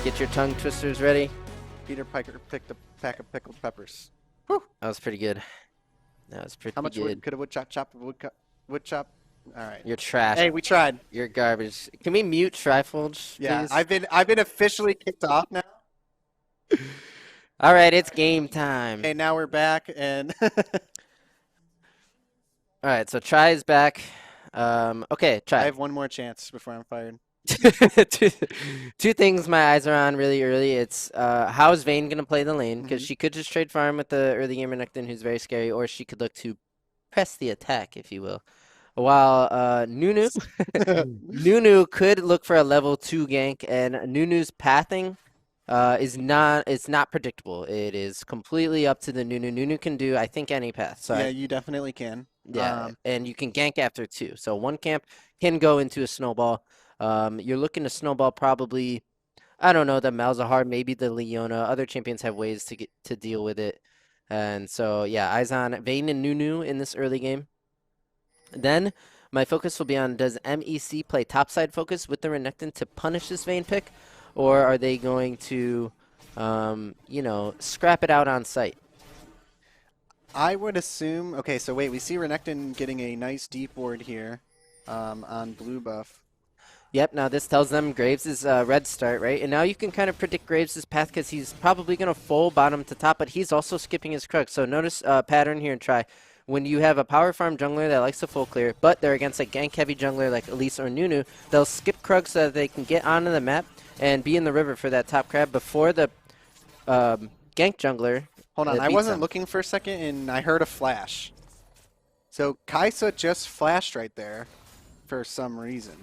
Get your tongue twisters ready. Peter Piper picked a pack of pickled peppers. Whew. That was pretty good. That was pretty How much good. wood could a wood chop? Wood chop? All right. You're trash. Hey, we tried. You're garbage. Can we mute Trifolds, Yeah, please? I've been officially kicked off now. All right, it's game time. Okay, now we're back, and All right, so Try is back. Okay, I Try. have one more chance before I'm fired. two things my eyes are on really early. It's how is Vayne going to play the lane? Because she could just trade farm with the early gamer Nectin, who's very scary, or she could look to press the attack, if you will. While Nunu could look for a level 2 gank, and Nunu's pathing is not predictable. It is completely up to the Nunu. Nunu can do, I think, any path. So Yeah, you definitely can. yeah, and you can gank after 2. So one camp can go into a snowball. You're looking to snowball probably, I don't know, the Malzahar, maybe the Leona. Other champions have ways to deal with it. And so, yeah, eyes on Vayne and Nunu in this early game. Then my focus will be on, does MEC play topside focus with the Renekton to punish this Vayne pick? Or are they going to, you know, scrap it out on site? I would assume. Okay, so wait, we see Renekton getting a nice deep ward here on blue buff. Yep, now this tells them Graves is red start, right? And now you can kind of predict Graves' path because he's probably going to full bottom to top, but he's also skipping his Krug. So notice pattern here and Try. When you have a power farm jungler that likes to full clear, but they're against a gank-heavy jungler like Elise or Nunu, they'll skip Krug so that they can get onto the map and be in the river for that top crab before the gank jungler. Hold on, I wasn't looking for a second, and I heard a flash. So Kaisa just flashed right there for some reason.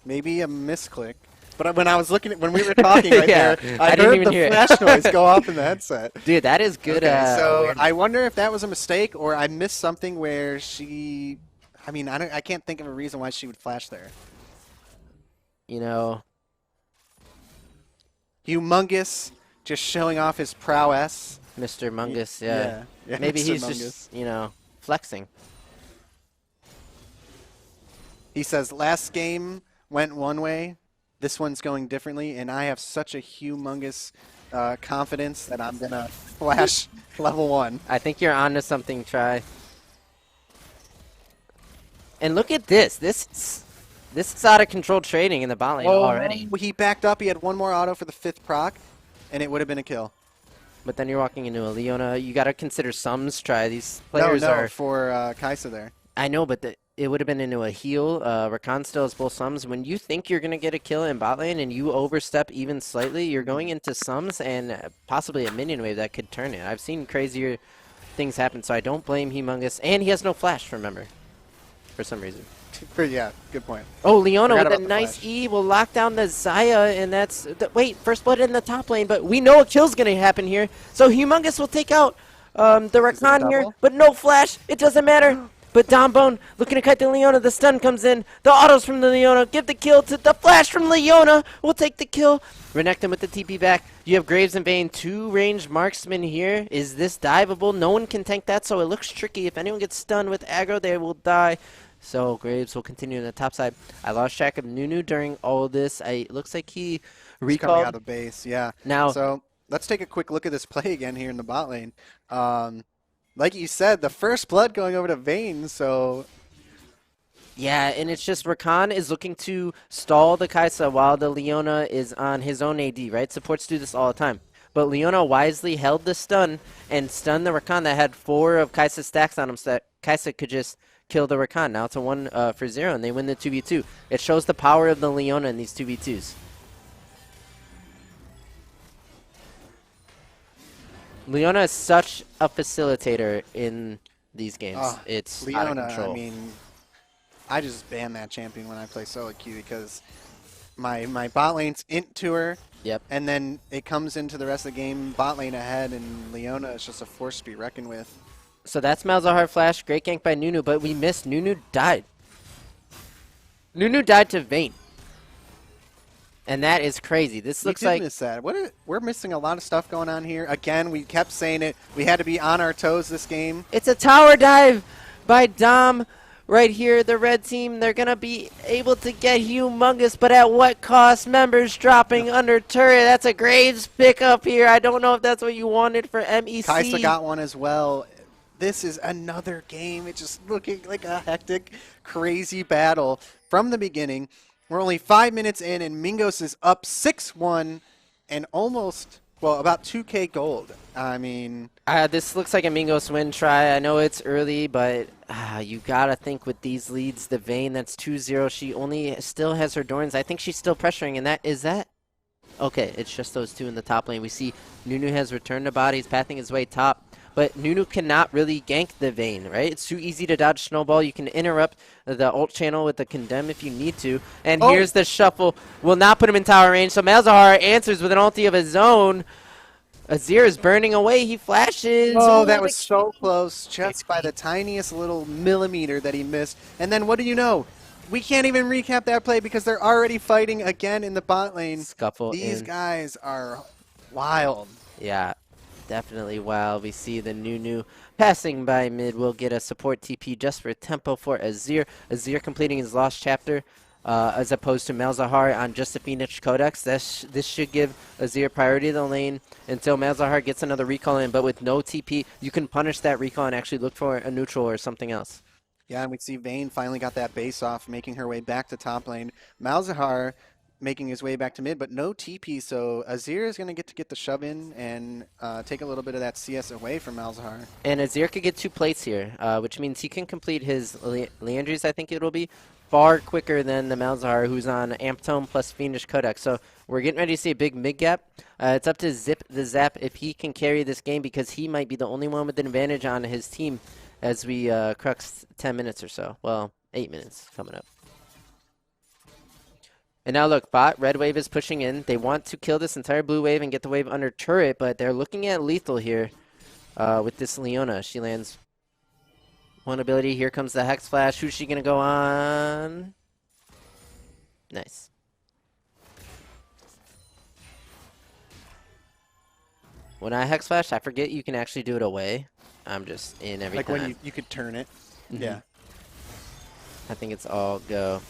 Maybe a misclick. But when I was looking, when we were talking right Yeah, there, I I didn't heard even the hear it. flash noise go off in the headset. Dude, that is good. Okay, so awareness. I wonder if that was a mistake or I missed something where she. I mean, I can't think of a reason why she would flash there. You know, Humongous, just showing off his prowess. Mr. Mungus, yeah. Maybe Mr. he's Mungus. just, you know, flexing. He says, last game went one way, this one's going differently, and I have such a humongous confidence that I'm going to flash level 1. I think you're onto something, Try. And look at this. This is out of control trading in the bot lane already. He backed up, he had one more auto for the 5th proc, and it would have been a kill. But then you're walking into a Leona. You got to consider sums, Try. These players are... for Kaisa there. I know, but it would have been into a heal. Rakan still has both sums. When you think you're going to get a kill in bot lane and you overstep even slightly, you're going into sums and possibly a minion wave that could turn it. I've seen crazier things happen, so I don't blame Humongous. And he has no flash, remember, for some reason. Yeah, good point. Oh, Leona Forgot with a about the nice flash. E will lock down the Xayah, and that's... wait, first blood in the top lane, but we know a kill's going to happen here. So Humongous will take out the Rakan here, double? but no flash. It doesn't matter. But Dombone looking to kite the Leona. The stun comes in. The autos from the Leona. Give the kill to the flash from Leona. We'll take the kill. Renekton with the TP back. You have Graves and Vayne. 2 ranged marksmen here. Is this diveable? No one can tank that, so it looks tricky. If anyone gets stunned with aggro, they will die. So Graves will continue on the top side. I lost track of Nunu during all this. It looks like he He's coming recalled. out of base, yeah. Now, So let's take a quick look at this play again here in the bot lane. Like you said, the first blood going over to Vayne, so yeah, and it's just Rakan is looking to stall the Kaisa while the Leona is on his own AD, right? Supports do this all the time. But Leona wisely held the stun and stunned the Rakan that had 4 of Kaisa's stacks on him so that Kaisa could just kill the Rakan. Now it's a 1 for 0, and they win the 2v2. It shows the power of the Leona in these 2v2s. Leona is such a facilitator in these games. It's out of Leona, control. I mean, I just ban that champion when I play solo queue because my bot lane's into her. Yep. And then it comes into the rest of the game, bot lane ahead, and Leona is just a force to be reckoned with. So that's Malzahar flash. Great gank by Nunu, but we missed. Nunu died. Nunu died to Vayne. And that is crazy. This looks like... miss that. We're missing a lot of stuff going on here. Again, we kept saying it. We had to be on our toes this game. It's a tower dive by Dom right here, the red team, they're going to be able to get humongous, but at what cost? Members dropping under turret. That's a Graves pickup here. I don't know if that's what you wanted for Kaisa MEC. got one as well. This is another game. It's just looking like a hectic, crazy battle from the beginning. We're only 5 minutes in, and Mingos is up 6-1 and almost, well, about 2K gold. I mean, This looks like a Mingos win try. I know it's early, but you got to think with these leads, the Vayne, that's 2-0. She only still has her Dorns. I think she's still pressuring, and that is that. Okay, it's just those two in the top lane. We see Nunu has returned to body. He's pathing his way top. But Nunu cannot really gank the Vayne, right? It's too easy to dodge Snowball. You can interrupt the ult channel with the Condemn if you need to. And here's the shuffle. Will not put him in tower range. So Malzahar answers with an ulti of his own. Azir is burning away. He flashes. oh, that was so close, just by the tiniest little millimeter that he missed. And then what do you know? We can't even recap that play because they're already fighting again in the bot lane. Scuffle These in. guys are wild. Yeah, definitely wild. We see the Nunu passing by mid. We'll get a support TP just for tempo for Azir. Azir completing his lost chapter as opposed to Malzahar on just the Phoenix Codex. This should give Azir priority of the lane until Malzahar gets another recall in. But with no TP, you can punish that recall and actually look for a neutral or something else. Yeah, and we see Vayne finally got that base off, making her way back to top lane. Malzahar making his way back to mid, but no TP, so Azir is going to get the shove in and take a little bit of that CS away from Malzahar. And Azir could get 2 plates here, which means he can complete his Leandries, I think it will be, far quicker than the Malzahar, who's on Amptome plus Fiendish Codex. So we're getting ready to see a big mid gap. It's up to Zip the Zap if he can carry this game, because he might be the only one with an advantage on his team as we crux 10 minutes or so. Well, 8 minutes coming up. And now look, bot, red wave is pushing in. They want to kill this entire blue wave and get the wave under turret, but they're looking at lethal here with this Leona. She lands one ability. Here comes the Hex Flash. Who's she going to go on? Nice. When I Hex Flash, I forget you can actually do it away. I'm just in every Like time. when you could turn it. Yeah. I think it's all go.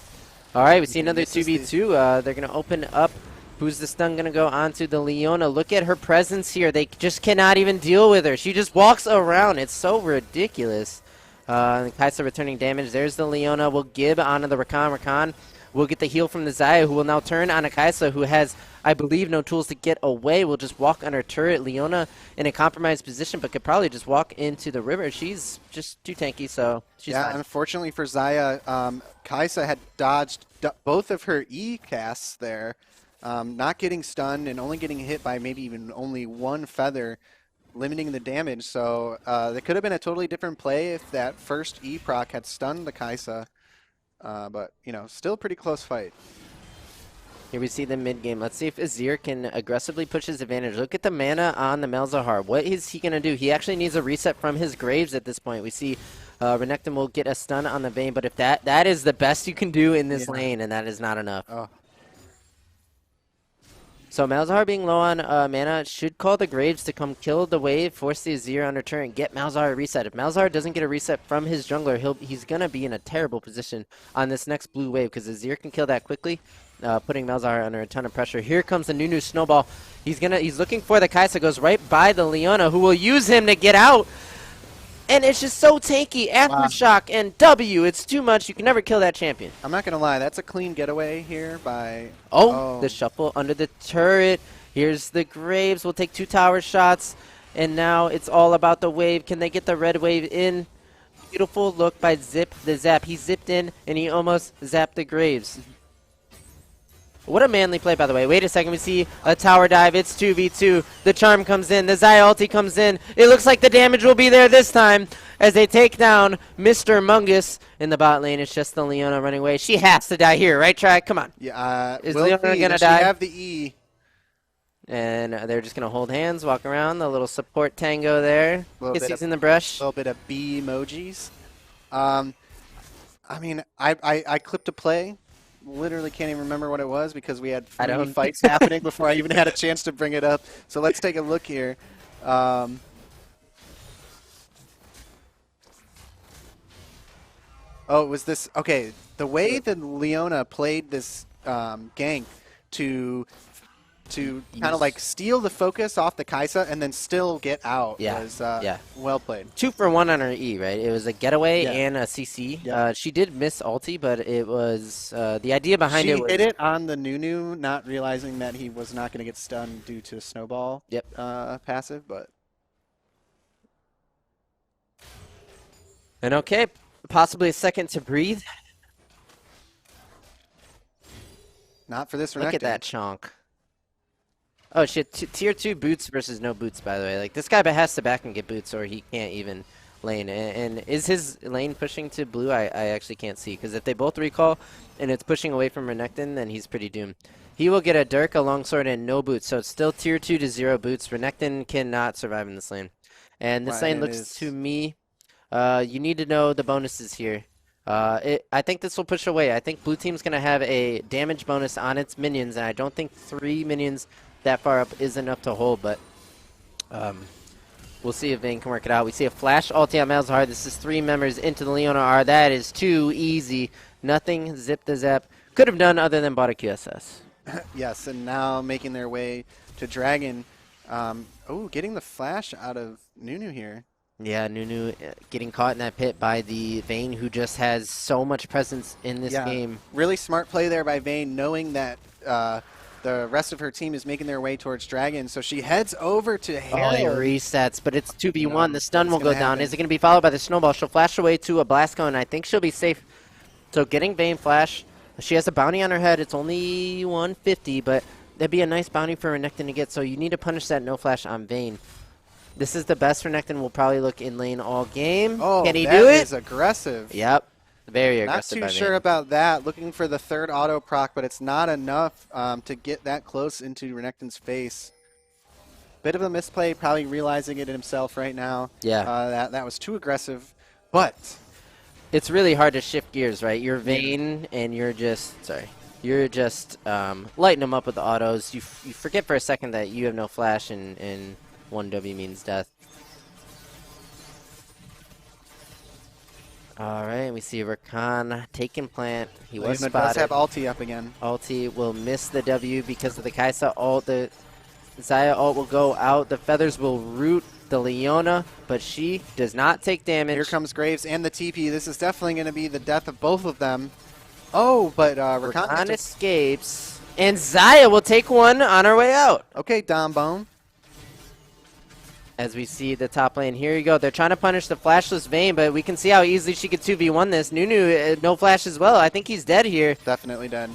All right, we see another Misses 2v2. They're going to open up. Who's the stun going to go onto the Leona? Look at her presence here. They just cannot even deal with her. She just walks around. It's so ridiculous. Kaisa returning damage. There's the Leona. We'll Gib onto the Rakan. Rakan will get the heal from the Xayah, who will now turn on a Kaisa, who has, I believe, no tools to get away. Will just walk under turret. Leona in a compromised position, but could probably just walk into the river. She's just too tanky, so she's fine. Unfortunately for Xayah, Kaisa had dodged both of her E casts there, not getting stunned and only getting hit by maybe even only one feather, limiting the damage. So that could have been a totally different play if that first E proc had stunned the Kaisa. But, you know, still a pretty close fight. Here we see the mid game. Let's see if Azir can aggressively push his advantage. Look at the mana on the Malzahar. What is he going to do? He actually needs a reset from his Graves at this point. We see Renekton will get a stun on the Vayne, but if that is the best you can do in this lane, and that is not enough. Oh. So Malzahar being low on mana should call the Graves to come kill the wave, force the Azir under turn, and get Malzahar a reset. If Malzahar doesn't get a reset from his jungler, he's going to be in a terrible position on this next blue wave, because Azir can kill that quickly, putting Malzahar under a ton of pressure. Here comes the Nunu Snowball. He's looking for the Kaisa, goes right by the Leona, who will use him to get out. And it's just so tanky. Aftershock and W. It's too much. You can never kill that champion. I'm not going to lie. That's a clean getaway here by... Oh, the shuffle under the turret. Here's the Graves. We'll take 2 tower shots. And now it's all about the wave. Can they get the red wave in? Beautiful look by Zip the Zap. He zipped in, and he almost zapped the Graves. What a manly play, by the way. Wait a second. We see a tower dive. It's 2v2. The charm comes in. The Xayah ulti comes in. It looks like the damage will be there this time as they take down Mr. Mungus in the bot lane. It's just the Leona running away. She has to die here, right, Trag? Come on. Yeah. Is Leona going to die? She have the E. And they're just going to hold hands, walk around. The little support tango there. Kisses in the brush. A little bit of B emojis. I mean, I clipped a play. Literally can't even remember what it was because we had 3 fights happening before I even had a chance to bring it up. So let's take a look here. Oh, was this okay? The way that Leona played this gank to kind of like Use steal the focus off the Kaisa and then still get out yeah, was yeah. well played. 2 for 1 on her E, right? It was a getaway Yeah. and a CC. Yep. She did miss ulti, but it was the idea behind it She hit was it on the Nunu, not realizing that he was not going to get stunned due to a snowball yep. passive, but And okay, possibly a second to breathe. not for this Look at Renekton. that chonk. Oh shit, tier 2 boots versus no boots, by the way. Like, this guy has to back and get boots or he can't even lane. And is his lane pushing to blue? I actually can't see, because if they both recall and it's pushing away from Renekton, then he's pretty doomed. He will get a Dirk, a longsword, and no boots, so it's still tier 2 to 0 boots. Renekton cannot survive in this lane. And this Right, lane it looks is. to me, you need to know the bonuses here. I think this will push away. I think blue team's going to have a damage bonus on its minions, and I don't think 3 minions that far up is enough to hold, but we'll see if Vayne can work it out. We see a flash ulti on Malzahar. This is 3 members into the Leona R. That is too easy. Nothing Zip the Zap could have done other than bought a QSS. Yes, and now making their way to Dragon. Getting the flash out of Nunu here. Yeah, Nunu getting caught in that pit by the Vayne, who just has so much presence in this game. Really smart play there by Vayne, knowing that the rest of her team is making their way towards Dragon. So she heads over to Oh, he Herald. resets, but it's 2v1. The stun What's will go gonna down. happen? Is it going to be followed by the snowball? She'll flash away to a blast cone, and I think she'll be safe. So getting Vayne flash. She has a bounty on her head. It's only 150, but that'd be a nice bounty for Renekton to get. So you need to punish that no flash on Vayne. This is the best Renekton will probably look in lane all game. Oh, Can he that do it? is aggressive. Yep. Very Not aggressive too by sure Vayne. about that. Looking for the third auto proc, but it's not enough to get that close into Renekton's face. Bit of a misplay, probably realizing it himself right now. Yeah. That was too aggressive, but It's really hard to shift gears, right? You're Vayne, and you're just lighting them up with the autos. You forget for a second that you have no flash, and 1W means death. All right, we see Rakan taking plant. He was Leona does spotted. have ulti up again. Ulti will miss the W because of the Kaisa ult. The Xayah ult will go out. The feathers will root the Leona, but she does not take damage. Here comes Graves and the TP. This is definitely going to be the death of both of them. Oh, but Rakan Rakan escapes, and Xayah will take one on her way out. Okay, Dombone. As we see the top lane, here you go. They're trying to punish the flashless Vayne, but we can see how easily she could 2v1 this. Nunu, no flash as well. I think he's dead here. Definitely dead.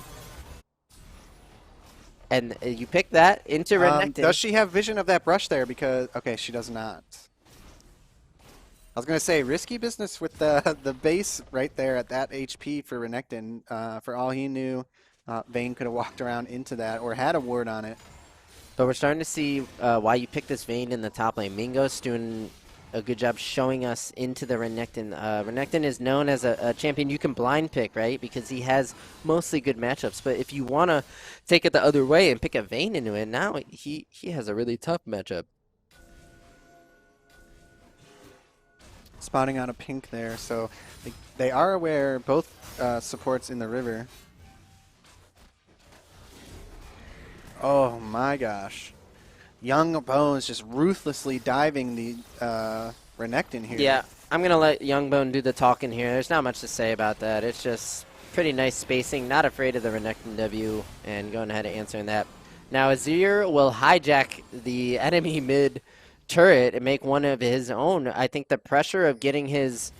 And you pick that into Renekton. Does she have vision of that brush there? Because, okay, she does not. I was going to say, risky business with the base right there at that HP for Renekton. For all he knew, Vayne could have walked around into that or had a ward on it. But we're starting to see why you picked this Vayne in the top lane. Mingo's doing a good job showing us into the Renekton. Renekton is known as a champion you can blind pick, right? Because he has mostly good matchups. But if you want to take it the other way and pick a Vayne into it, now he has a really tough matchup. Spotting on a pink there, so they are aware, both supports in the river. Oh my gosh. Young Bones just ruthlessly diving the Renekton here. Yeah, I'm going to let Youngbone do the talking here. There's not much to say about that. It's just pretty nice spacing, not afraid of the Renekton W, and going ahead and answering that. Now, Azir will hijack the enemy mid turret and make one of his own. I think the pressure of getting his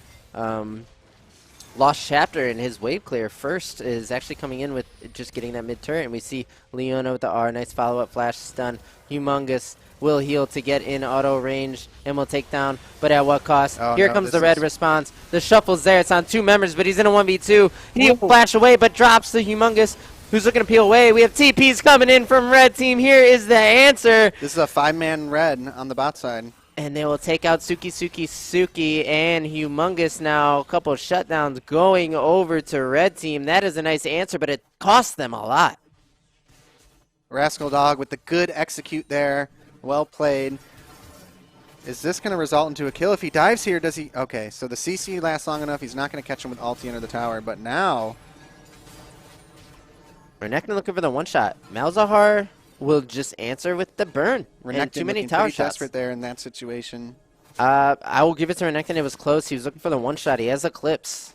Lost Chapter and his wave clear first is actually coming in with just getting that mid turret, and we see Leona with the R. Nice follow-up flash stun. Humongous will heal to get in auto range and will take down, but at what cost? Oh, Here no, comes this the red is- response. The shuffle's there. It's on 2 members, but he's in a 1v2. He'll flash away, but drops the Humongous, who's looking to peel away. We have TPs coming in from red team. Here is the answer. This is a 5-man red on the bot side. And they will take out Suki, and Humongous now. A couple of shutdowns going over to red team. That is a nice answer, but it cost them a lot. Rascal Dog with the good execute there. Well played. Is this going to result into a kill? If he dives here, does he? Okay, so the CC lasts long enough. He's not going to catch him with ulti under the tower. But now, Renekton looking for the one shot. Malzahar will just answer with the burn. And Renekton too many looking tower pretty shots. desperate there in that situation. I will give it to Renekton. It was close. He was looking for the one shot. He has Eclipse.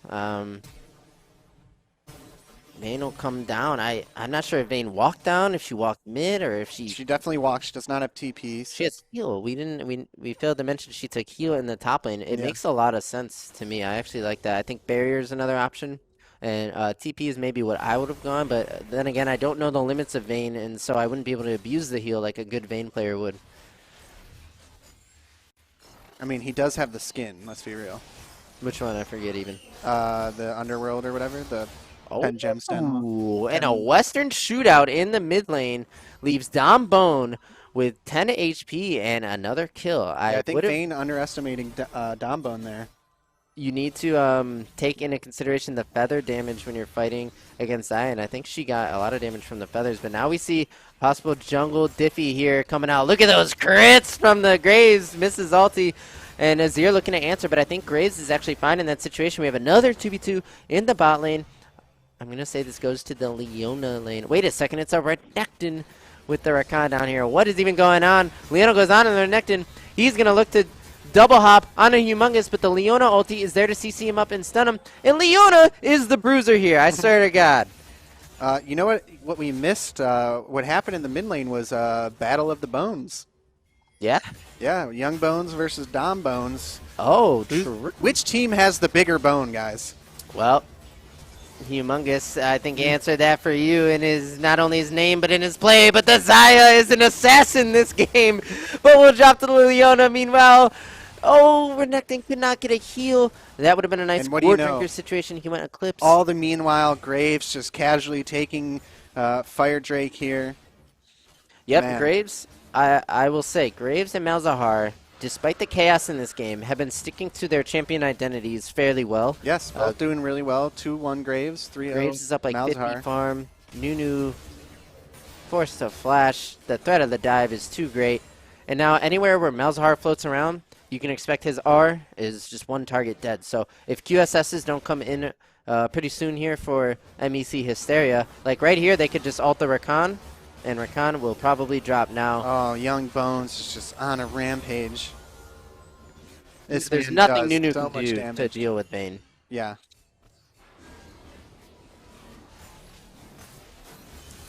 Vayne will come down. I'm not sure if Vayne walked down, if she walked mid, or if she... She definitely walks. She does not have TPs. She has heal. We failed to mention she took heal in the top lane. It Yeah. makes a lot of sense to me. I actually like that. I think barrier is another option. And TP is maybe what I would have gone, but then again, I don't know the limits of Vayne, and so I wouldn't be able to abuse the heal like a good Vayne player would. I mean, he does have the skin, let's be real. Which one? I forget even. The Underworld or whatever, the Pen Gemstone. Ooh, and a Western shootout in the mid lane leaves Dom Bone with 10 HP and another kill. Yeah, I think Vayne underestimating Dombone there. You need to take into consideration the feather damage when you're fighting against Zion. I think she got a lot of damage from the feathers, but now we see possible jungle Diffie here coming out. Look at those crits from the Graves. Misses ulti. And Azir looking to answer, but I think Graves is actually fine in that situation. We have another 2v2 in the bot lane. I'm going to say this goes to the Leona lane. Wait a second, it's a Renekton with the Rakan down here. What is even going on? Leona goes on and the Renekton. He's going to look to double hop on a Humongous, but the Leona ulti is there to CC him up and stun him. And Leona is the bruiser here, I swear to God. You know what we missed? What happened in the mid lane was Battle of the Bones. Yeah? Yeah, Young Bones versus Dom Bones. Oh, true. Which team has the bigger bone, guys? Well, Humongous, I think, answered that for you in his, not only his name, but in his play. But the Xayah is an assassin this game. But we'll drop to the Leona. Meanwhile, oh, Renekton could not get a heal. That would have been a nice ward breaker situation. He went Eclipse. All the meanwhile, Graves just casually taking Fire Drake here. Yep, Man. Graves, I will say, Graves and Malzahar, despite the chaos in this game, have been sticking to their champion identities fairly well. Yes, both doing really well. 2-1 Graves, 3-0 Graves is up like Malzahar. 50 farm. Nunu forced to flash. The threat of the dive is too great. And now anywhere where Malzahar floats around, you can expect his R is just one target dead. So if QSSs don't come in pretty soon here for MEC Hysteria, like right here, they could just ult the Rakan, and Rakan will probably drop now. Oh, Young Bones is just on a rampage. There's man nothing does Nunu so can much do damage. to deal with Vayne. Yeah.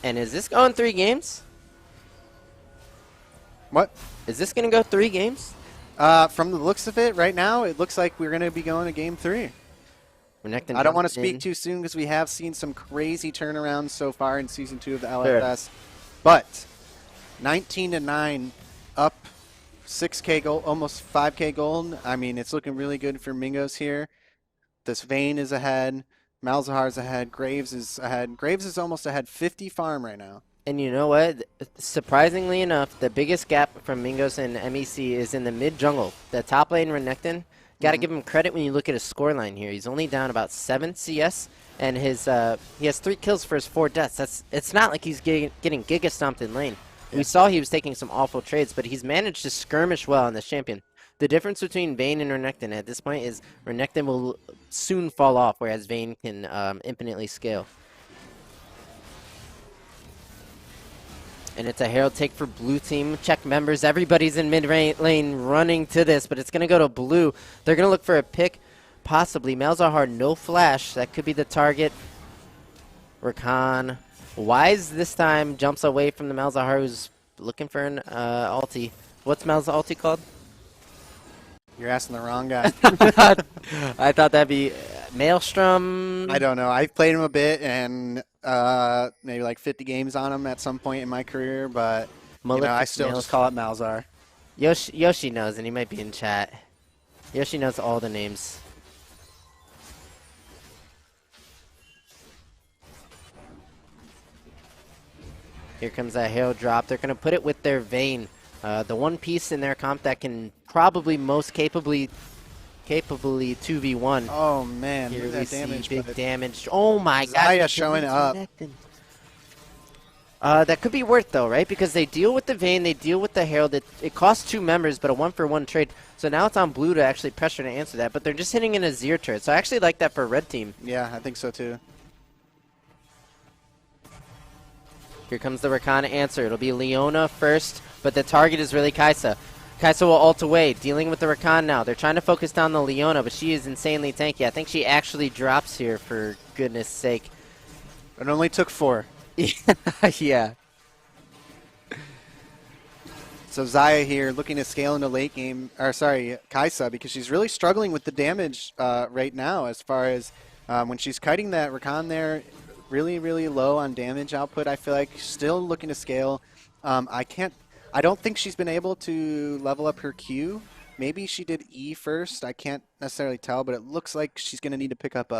And is this going 3 games? What? Is this going to go 3 games? From the looks of it, right now, it looks like we're going to be going to Game 3. Renekton I don't want to jumps speak in. too soon because we have seen some crazy turnarounds so far in Season 2 of the LFS. But 19-9, up 6K gold, almost 5K gold. I mean, it's looking really good for Mingos here. This Vayne is ahead. Malzahar's ahead. Graves is ahead. Graves is almost ahead 50 farm right now. And you know what? Surprisingly enough, the biggest gap from Mingos and MEC is in the mid jungle. The top lane, Renekton, got to give him credit when you look at his scoreline here. He's only down about 7 CS, and his he has 3 kills for his 4 deaths. It's not like he's getting giga stomped in lane. We saw he was taking some awful trades, but he's managed to skirmish well on this champion. The difference between Vayne and Renekton at this point is Renekton will soon fall off, whereas Vayne can infinitely scale. And it's a Herald take for blue team. Check members. Everybody's in mid lane running to this, but it's going to go to blue. They're going to look for a pick, possibly. Malzahar, no flash. That could be the target. Rakan. Wise this time jumps away from the Malzahar, who's looking for an ulti. What's Mal's ulti called? You're asking the wrong guy. I thought that'd be Maelstrom. I don't know. I've played him a bit and maybe like 50 games on him at some point in my career, but you know, I still just call it Malzahar. Yoshi knows, and he might be in chat. Yoshi knows all the names. Here comes that Herald drop. They're going to put it with their Vayne. The one piece in their comp that can probably most capably 2v1. Oh man, Here look at we that damage. see big damage. Oh my god. Xayah showing up. That could be worth though, right? Because they deal with the Vayne, they deal with the Herald. It costs 2 members, but a 1-for-1 trade. So now it's on blue to actually pressure to answer that. But they're just hitting in a Azir turret. So I actually like that for red team. Yeah, I think so too. Here comes the Rakan answer. It'll be Leona first, but the target is really Kai'Sa. Kai'Sa will ult away, dealing with the Rakan now. They're trying to focus down the Leona, but she is insanely tanky. I think she actually drops here, for goodness sake. It only took 4. Yeah. So Xayah here looking to scale into late game, or sorry, Kai'Sa, because she's really struggling with the damage right now as far as when she's kiting that Rakan there, really, really low on damage output. I feel like still looking to scale. I don't think she's been able to level up her Q. Maybe she did E first. I can't necessarily tell, but it looks like she's going to need to pick up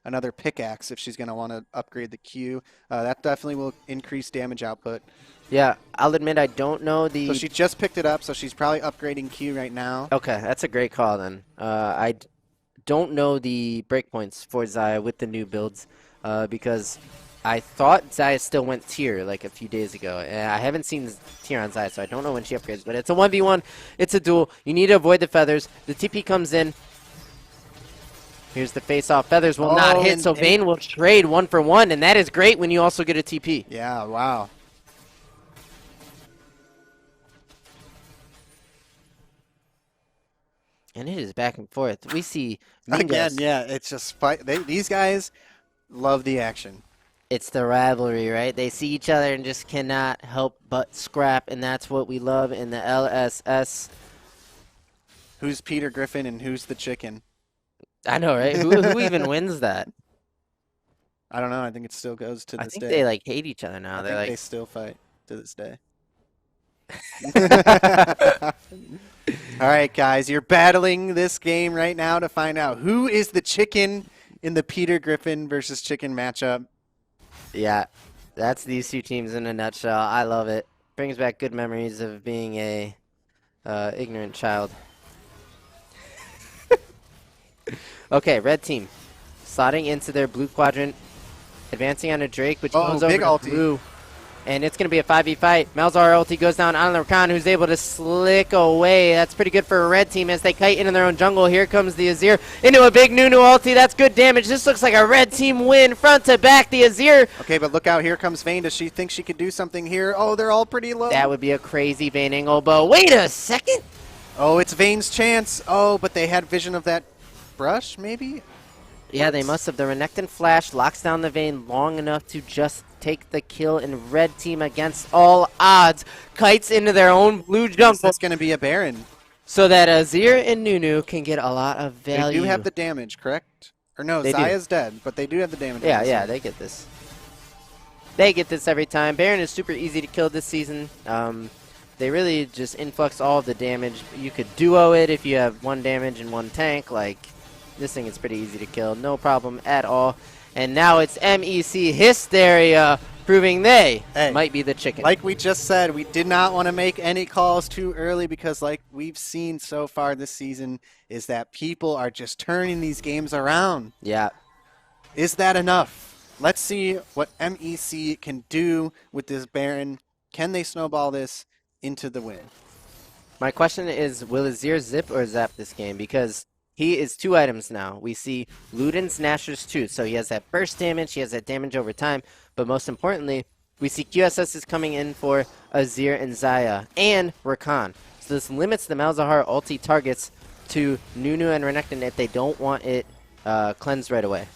another pickaxe if she's going to want to upgrade the Q. That definitely will increase damage output. Yeah, I'll admit I don't know the... So she just picked it up, so she's probably upgrading Q right now. Okay, that's a great call then. Don't know the breakpoints for Xayah with the new builds because I thought Xayah still went tier like a few days ago. I haven't seen tier on Xayah, so I don't know when she upgrades. But it's a 1v1. It's a duel. You need to avoid the feathers. The TP comes in. Here's the face-off. Feathers will not hit, so Vayne will trade 1-for-1, and that is great when you also get a TP. Yeah, wow. And it is back and forth. We see Again, yeah, it's just fight. These guys love the action. It's the rivalry, right? They see each other and just cannot help but scrap, and that's what we love in the LSS. Who's Peter Griffin and who's the chicken? I know, right? Who even wins that? I don't know. I think it still goes to this day. I think they like hate each other now. They're like, they still fight to this day. All right, guys, you're battling this game right now to find out who is the chicken in the Peter Griffin versus chicken matchup. Yeah, that's these two teams in a nutshell. I love it. Brings back good memories of being a ignorant child. Okay, red team slotting into their blue quadrant, advancing on a Drake, which goes over to blue. And it's going to be a 5v fight. Malzahar ulti goes down on the Rakan, who's able to slick away. That's pretty good for a red team as they kite into their own jungle. Here comes the Azir into a big Nunu ulti. That's good damage. This looks like a red team win front to back. The Azir. Okay, but look out. Here comes Vayne. Does she think she could do something here? Oh, they're all pretty low. That would be a crazy Vayne angle, but wait a second. Oh, it's Vayne's chance. Oh, but they had vision of that brush, maybe? Yeah, they must have. The Renekton flash locks down the Vayne long enough to just take the kill, in red team against all odds kites into their own blue jungle. That's going to be a Baron. So that Azir and Nunu can get a lot of value. They do have the damage, correct? Or no, Xayah's dead, but they do have the damage. Yeah, they get this. They get this every time. Baron is super easy to kill this season. They really just influx all of the damage. You could duo it if you have 1 damage and 1 tank. Like, this thing is pretty easy to kill. No problem at all. And now it's MEC Hysteria, proving they might be the chicken. Like we just said, we did not want to make any calls too early because like we've seen so far this season is that people are just turning these games around. Yeah. Is that enough? Let's see what MEC can do with this Baron. Can they snowball this into the win? My question is, will Azir zip or zap this game? Because he is 2 items now. We see Luden's Nashor's Tooth, so he has that burst damage, he has that damage over time, but most importantly, we see QSS is coming in for Azir and Xayah, and Rakan. So this limits the Malzahar ulti targets to Nunu and Renekton if they don't want it cleansed right away.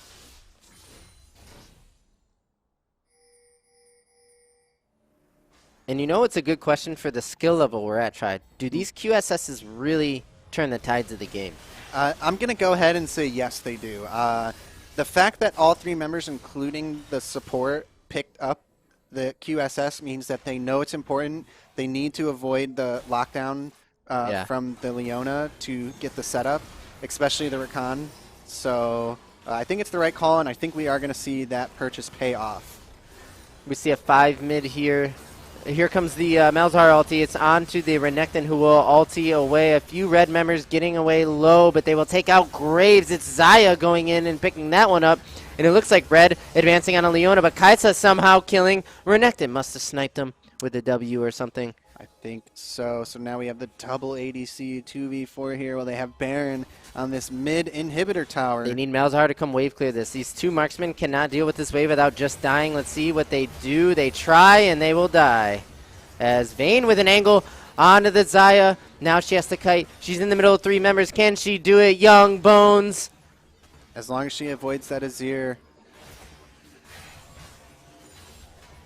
And you know it's a good question for the skill level we're at, Tried. Do these QSSs really turn the tides of the game? I'm going to go ahead and say yes, they do. The fact that all 3 members, including the support, picked up the QSS means that they know it's important. They need to avoid the lockdown from the Leona to get the setup, especially the Rakan. So I think it's the right call, and I think we are going to see that purchase pay off. We see a 5 mid here. Here comes the Malzahar ulti. It's on to the Renekton, who will ulti away. A few red members getting away low, but they will take out Graves. It's Xayah going in and picking that one up. And it looks like Red advancing on a Leona, but Kaisa somehow killing Renekton. Must have sniped him with a W or something. I think so. So now we have the double ADC 2v4 here while they have Baron on this mid inhibitor tower. They need Malzahar to come wave clear this. These two marksmen cannot deal with this wave without just dying. Let's see what they do. They try and they will die. As Vayne with an angle onto the Xayah. Now she has to kite. She's in the middle of 3 members. Can she do it? Young Bones. As long as she avoids that Azir.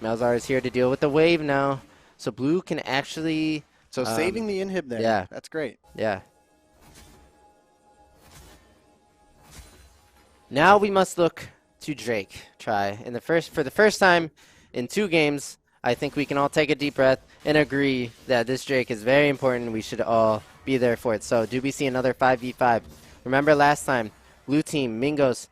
Malzahar is here to deal with the wave now. So blue can actually... So saving the inhib there. Yeah. That's great. Yeah. Now we must look to Drake. For the first time in 2 games, I think we can all take a deep breath and agree that this Drake is very important. We should all be there for it. So do we see another 5v5? Remember last time, blue team, Mingos,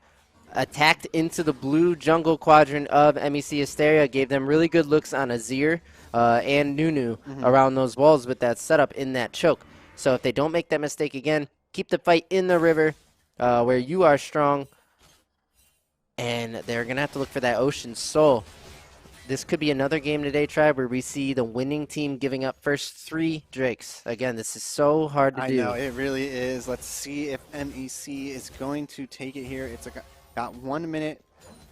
attacked into the blue jungle quadrant of MEC Hysteria, gave them really good looks on Azir and Nunu around those walls with that setup in that choke. So if they don't make that mistake again, keep the fight in the river where you are strong, and they're going to have to look for that Ocean Soul. This could be another game today, Tribe, where we see the winning team giving up first 3 Drakes. Again, this is so hard to do. I know, it really is. Let's see if MEC is going to take it here. It's got 1 minute.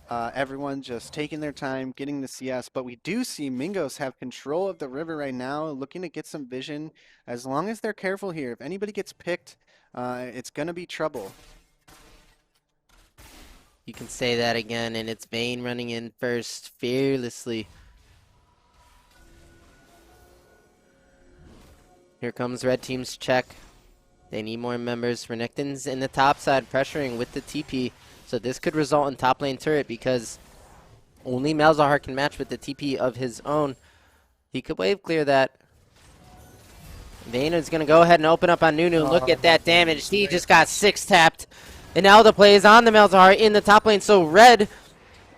Everyone just taking their time, getting the CS. But we do see Mingos have control of the river right now, looking to get some vision. As long as they're careful here, if anybody gets picked, it's going to be trouble. You can say that again, and it's Vayne running in first fearlessly. Here comes red team's check. They need more members. Renekton's in the top side pressuring with the TP. So this could result in top lane turret because only Malzahar can match with the TP of his own. He could wave clear that. Vayne is going to go ahead and open up on Nunu. Look at that damage. He just got 6-tapped. And now the play is on the Malzahar in the top lane. So red,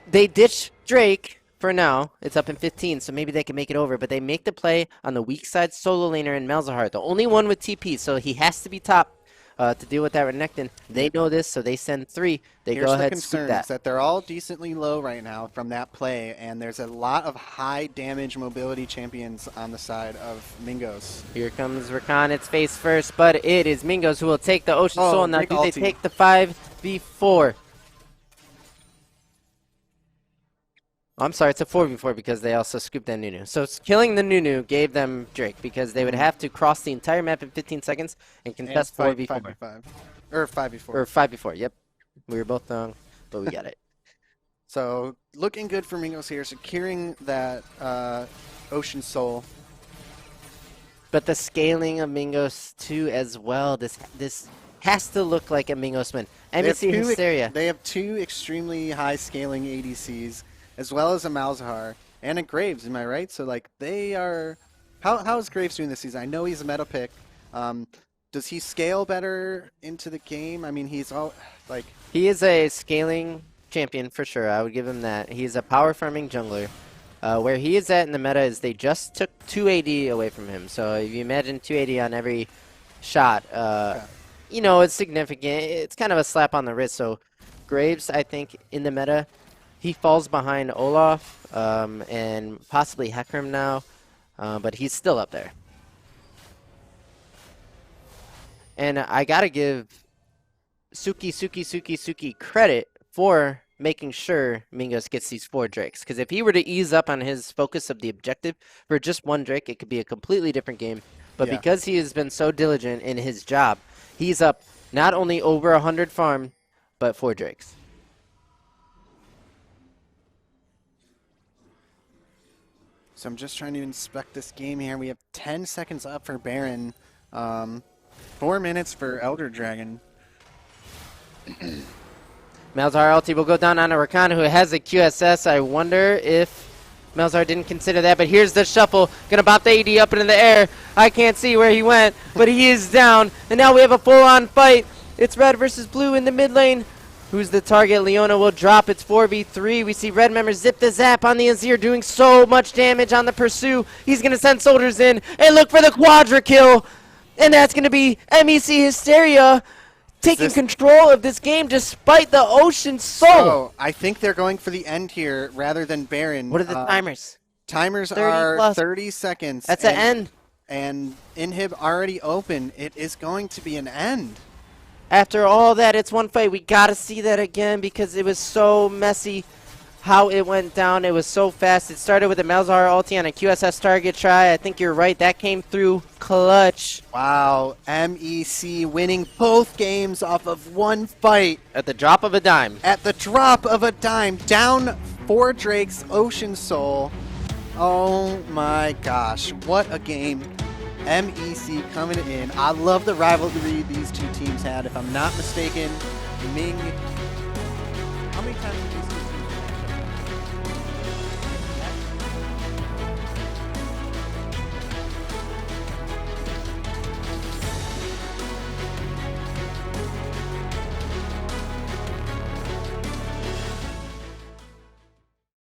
they ditch Drake for now. It's up in 15, so maybe they can make it over. But they make the play on the weak side solo laner in Malzahar, the only one with TP. So he has to be top to deal with that Renekton. They know this, so they send 3. They go ahead and scoop that. Is that they're all decently low right now from that play, and there's a lot of high damage mobility champions on the side of Mingos. Here comes Rakan. It's face first, but it is Mingos who will take the Ocean Soul. Now do they take the 5v4? I'm sorry, it's a 4v4 because they also scooped that Nunu. So killing the Nunu gave them Drake because they would have to cross the entire map in 15 seconds and contest 4v4. 5v5. Or 5v4. Or 5v4, yep. We were both wrong, but we got it. So looking good for Mingos here, securing that Ocean Soul. But the scaling of Mingos too as well. This has to look like a Mingos win. MEC Hysteria. They have 2 extremely high scaling ADCs, as well as a Malzahar and a Graves, am I right? So like they are, how is Graves doing this season? I know he's a meta pick. Does he scale better into the game? I mean, he's all like, he is a scaling champion for sure. I would give him that. He's a power farming jungler. Where he is at in the meta is they just took 2 AD away from him. So if you imagine 2 AD on every shot, you know, it's significant. It's kind of a slap on the wrist. So Graves, I think, in the meta, he falls behind Olaf and possibly Hecarim now, but he's still up there. And I gotta give Suki credit for making sure Mingos gets these 4 Drakes. Because if he were to ease up on his focus of the objective for just 1 Drake, it could be a completely different game. But because he has been so diligent in his job, he's up not only over 100 farm, but 4 Drakes. So I'm just trying to inspect this game here. We have 10 seconds up for Baron. 4 minutes for Elder Dragon. Malzahar ulti will go down on a Rakan who has a QSS. I wonder if Malzahar didn't consider that, but here's the shuffle. Gonna bop the AD up into the air. I can't see where he went, but he is down. And now we have a full-on fight. It's red versus blue in the mid lane. Who's the target? Leona will drop. It's 4v3. We see red members zip the zap on the Azir, doing so much damage on the Pursue. He's gonna send soldiers in and look for the quadra kill. And that's gonna be MEC Hysteria taking control of this game despite the Ocean Soul. So, I think they're going for the end here rather than Baron. What are the timers? Timers 30 are plus. 30 seconds. That's an end. And Inhib already open. It is going to be an end. After all that, it's one fight. We got to see that again because it was so messy how it went down. It was so fast. It started with a Malzahar ulti on a QSS target try. I think you're right. That came through clutch. Wow. MEC winning both games off of one fight. At the drop of a dime. At the drop of a dime. Down 4 Drakes, Ocean Soul. Oh my gosh. What a game. MEC coming in. I love the rivalry these two teams had. If I'm not mistaken, Ming. How many times did these two